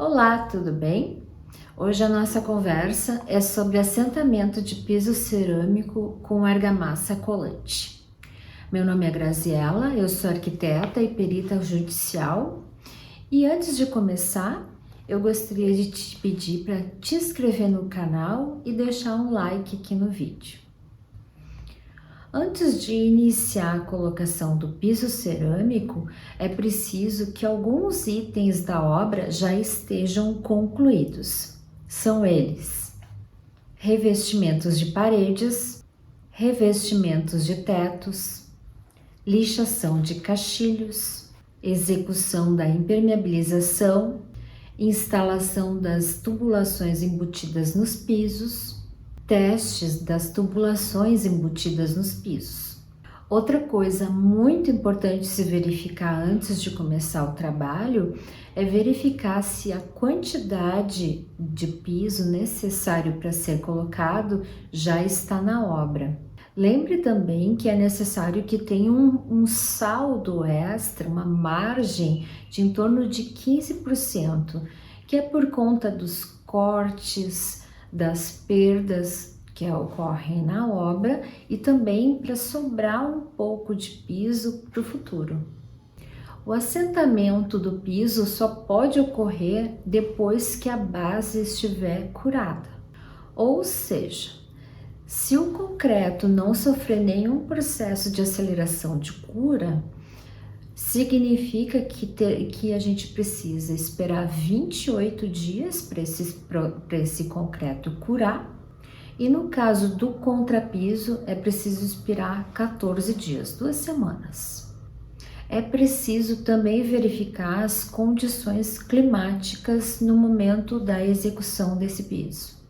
Olá, tudo bem? Hoje a nossa conversa é sobre assentamento de piso cerâmico com argamassa colante. Meu nome é Graziela, eu sou arquiteta e perita judicial e antes de começar, eu gostaria de te pedir para te inscrever no canal e deixar um like aqui no vídeo. Antes de iniciar a colocação do piso cerâmico, é preciso que alguns itens da obra já estejam concluídos. São eles: revestimentos de paredes, revestimentos de tetos, lixação de caixilhos, execução da impermeabilização, instalação das tubulações embutidas nos pisos, testes das tubulações embutidas nos pisos. Outra coisa muito importante se verificar antes de começar o trabalho é verificar se a quantidade de piso necessário para ser colocado já está na obra. Lembre também que é necessário que tenha um saldo extra, uma margem de em torno de 15%, que é por conta dos cortes, das perdas que ocorrem na obra e também para sobrar um pouco de piso para o futuro. O assentamento do piso só pode ocorrer depois que a base estiver curada, ou seja, se o concreto não sofrer nenhum processo de aceleração de cura, significa que a gente precisa esperar 28 dias para esse concreto curar, e no caso do contrapiso é preciso esperar 14 dias, 2 semanas. É preciso também verificar as condições climáticas no momento da execução desse piso.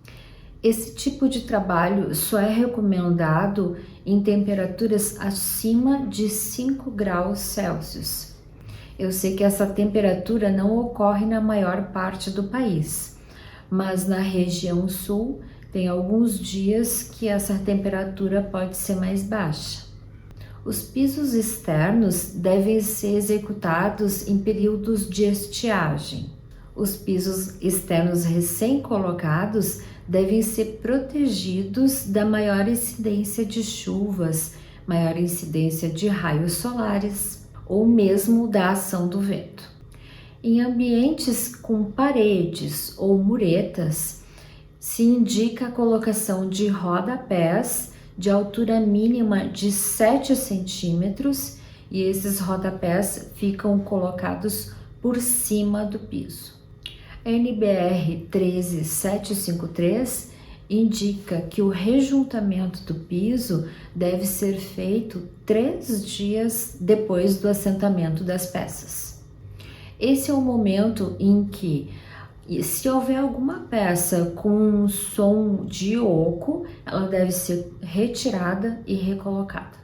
Esse tipo de trabalho só é recomendado em temperaturas acima de 5 graus Celsius. Eu sei que essa temperatura não ocorre na maior parte do país, mas na região sul tem alguns dias que essa temperatura pode ser mais baixa. Os pisos externos devem ser executados em períodos de estiagem. Os pisos externos recém-colocados devem ser protegidos da maior incidência de chuvas, maior incidência de raios solares ou mesmo da ação do vento. Em ambientes com paredes ou muretas, se indica a colocação de rodapés de altura mínima de 7 centímetros e esses rodapés ficam colocados por cima do piso. A NBR 13753 indica que o rejuntamento do piso deve ser feito 3 dias depois do assentamento das peças. Esse é o momento em que, se houver alguma peça com um som de oco, ela deve ser retirada e recolocada.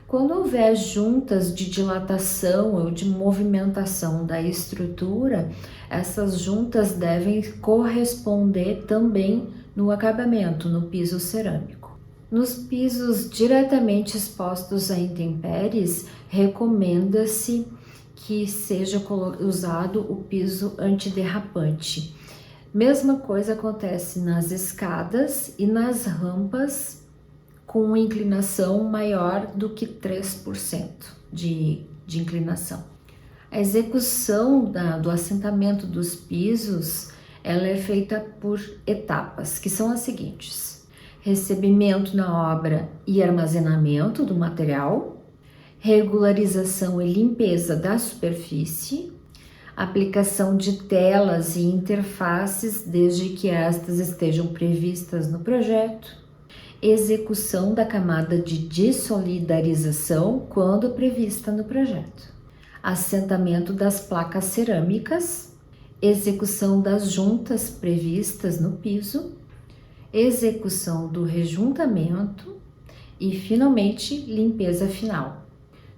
Quando houver juntas de dilatação ou de movimentação da estrutura, essas juntas devem corresponder também no acabamento, no piso cerâmico. Nos pisos diretamente expostos a intempéries, recomenda-se que seja usado o piso antiderrapante. Mesma coisa acontece nas escadas e nas rampas com inclinação maior do que 3% de inclinação. A execução do assentamento dos pisos, ela é feita por etapas, que são as seguintes: recebimento na obra e armazenamento do material, regularização e limpeza da superfície, aplicação de telas e interfaces desde que estas estejam previstas no projeto, execução da camada de dessolidarização quando prevista no projeto, assentamento das placas cerâmicas, execução das juntas previstas no piso, execução do rejuntamento e, finalmente, limpeza final.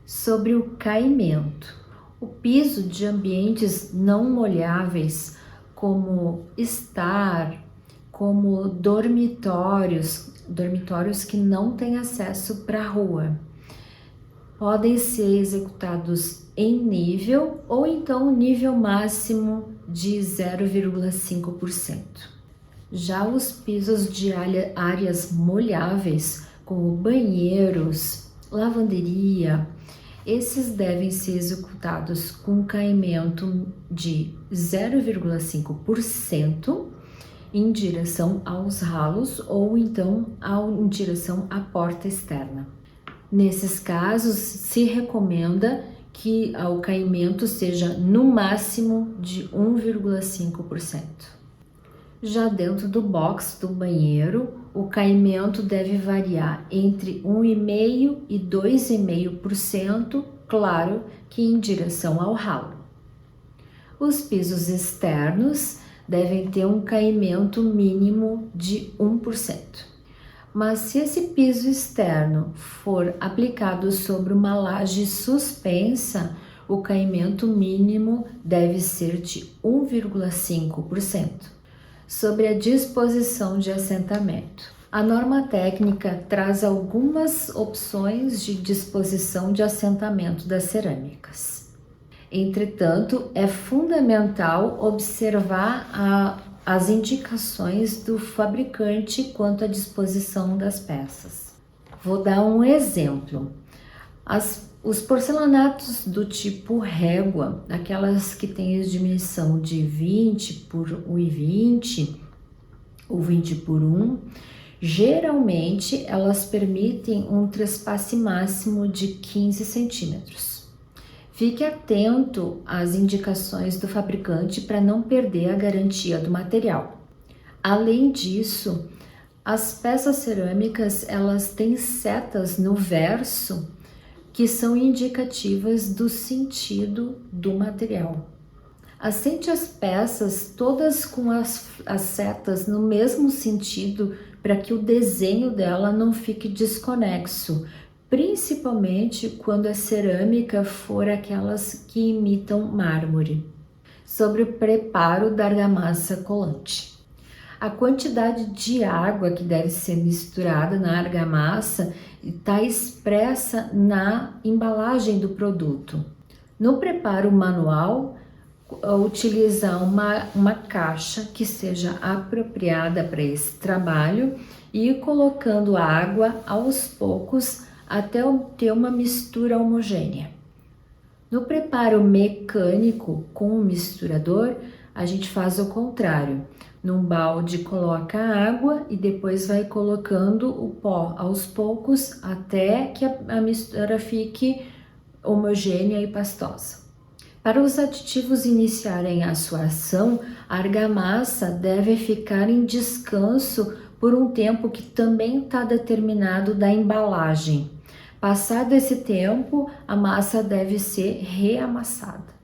Sobre o caimento, o piso de ambientes não molháveis, como estar, como dormitórios que não têm acesso para a rua, podem ser executados em nível ou então nível máximo de 0,5%. Já os pisos de áreas molháveis, como banheiros, lavanderia, esses devem ser executados com caimento de 0,5% em direção aos ralos ou então em direção à porta externa. Nesses casos, se recomenda que o caimento seja no máximo de 1,5%. Já dentro do box do banheiro, o caimento deve variar entre 1,5% e 2,5%, claro que em direção ao ralo. Os pisos externos devem ter um caimento mínimo de 1%. Mas se esse piso externo for aplicado sobre uma laje suspensa, o caimento mínimo deve ser de 1,5%. Sobre a disposição de assentamento. A norma técnica traz algumas opções de disposição de assentamento das cerâmicas. Entretanto, é fundamental observar as indicações do fabricante quanto à disposição das peças. Vou dar um exemplo. Os porcelanatos do tipo régua, aquelas que têm a dimensão de 20 por 1,20 ou 20 por 1, geralmente elas permitem um trespasse máximo de 15 centímetros. Fique atento às indicações do fabricante para não perder a garantia do material. Além disso, as peças cerâmicas elas têm setas no verso que são indicativas do sentido do material. Assente as peças todas com as setas no mesmo sentido para que o desenho dela não fique desconexo, principalmente quando a cerâmica for aquelas que imitam mármore. Sobre o preparo da argamassa colante. A quantidade de água que deve ser misturada na argamassa está expressa na embalagem do produto. No preparo manual, utilizar uma caixa que seja apropriada para esse trabalho e ir colocando água aos poucos até ter uma mistura homogênea. No preparo mecânico com o misturador, a gente faz o contrário. Num balde coloca a água e depois vai colocando o pó aos poucos até que a mistura fique homogênea e pastosa. Para os aditivos iniciarem a sua ação, a argamassa deve ficar em descanso por um tempo que também está determinado da embalagem. Passado esse tempo, a massa deve ser reamassada.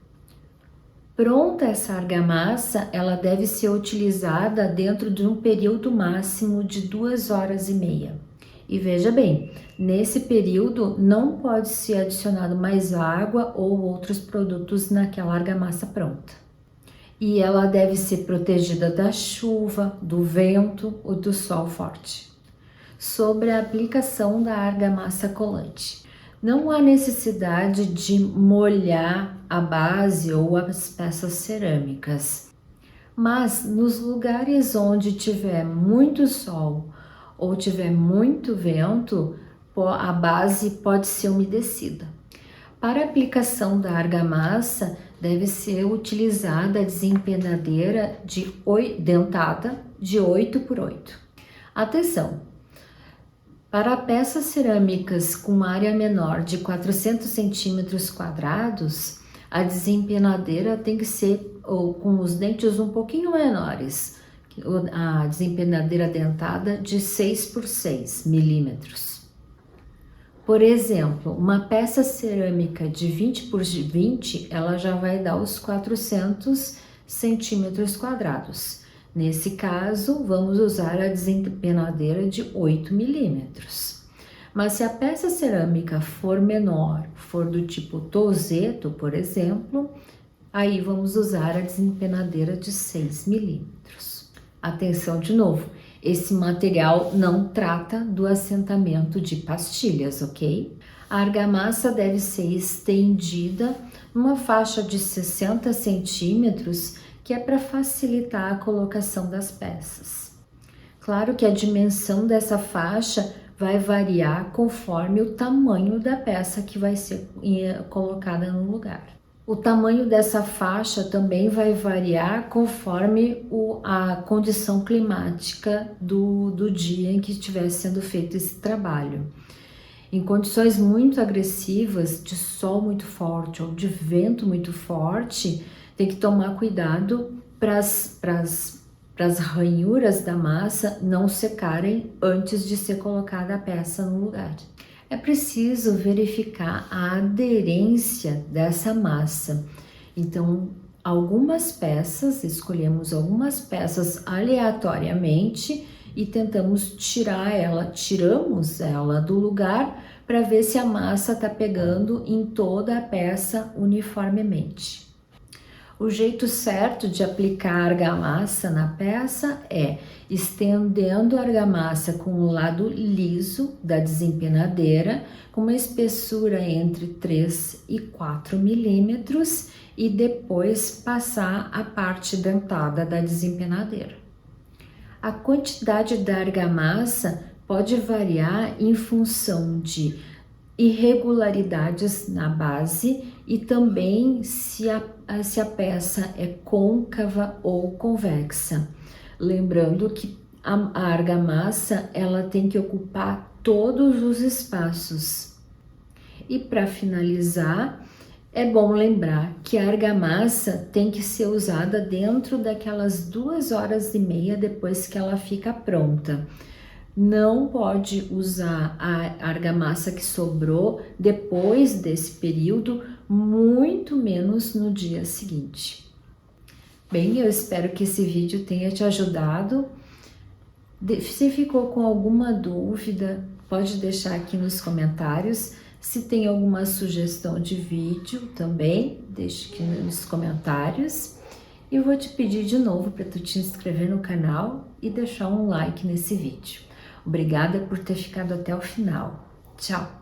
Pronta essa argamassa, ela deve ser utilizada dentro de um período máximo de 2 horas e meia. E veja bem, nesse período não pode ser adicionado mais água ou outros produtos naquela argamassa pronta. E ela deve ser protegida da chuva, do vento ou do sol forte. Sobre a aplicação da argamassa colante. Não há necessidade de molhar a base ou as peças cerâmicas, mas nos lugares onde tiver muito sol ou tiver muito vento, a base pode ser umedecida. Para a aplicação da argamassa, deve ser utilizada a desempenadeira dentada de 8 por 8. Atenção! Para peças cerâmicas com área menor de 400 centímetros quadrados, a desempenadeira tem que ser com os dentes um pouquinho menores, a desempenadeira dentada de 6 por 6 milímetros. Por exemplo, uma peça cerâmica de 20 por 20, ela já vai dar os 400 centímetros quadrados. Nesse caso, vamos usar a desempenadeira de 8 milímetros. Mas se a peça cerâmica for menor, for do tipo tozeto, por exemplo, aí vamos usar a desempenadeira de 6 milímetros. Atenção de novo, esse material não trata do assentamento de pastilhas, ok? A argamassa deve ser estendida numa faixa de 60 centímetros, que é para facilitar a colocação das peças. Claro que a dimensão dessa faixa vai variar conforme o tamanho da peça que vai ser colocada no lugar. O tamanho dessa faixa também vai variar conforme a condição climática do dia em que estiver sendo feito esse trabalho. Em condições muito agressivas, de sol muito forte ou de vento muito forte, tem que tomar cuidado para as ranhuras da massa não secarem antes de ser colocada a peça no lugar. É preciso verificar a aderência dessa massa. Então, escolhemos algumas peças aleatoriamente e tiramos ela do lugar para ver se a massa está pegando em toda a peça uniformemente. O jeito certo de aplicar a argamassa na peça é estendendo a argamassa com o lado liso da desempenadeira, com uma espessura entre 3 e 4 milímetros, e depois passar a parte dentada da desempenadeira. A quantidade da argamassa pode variar em função de irregularidades na base e também se a peça é côncava ou convexa. Lembrando que a argamassa ela tem que ocupar todos os espaços. E para finalizar, é bom lembrar que a argamassa tem que ser usada dentro daquelas 2 horas e meia depois que ela fica pronta. Não pode usar a argamassa que sobrou depois desse período, muito menos no dia seguinte. Bem, eu espero que esse vídeo tenha te ajudado. Se ficou com alguma dúvida, pode deixar aqui nos comentários. Se tem alguma sugestão de vídeo também, deixe aqui nos comentários. E eu vou te pedir de novo para tu te inscrever no canal e deixar um like nesse vídeo. Obrigada por ter ficado até o final. Tchau!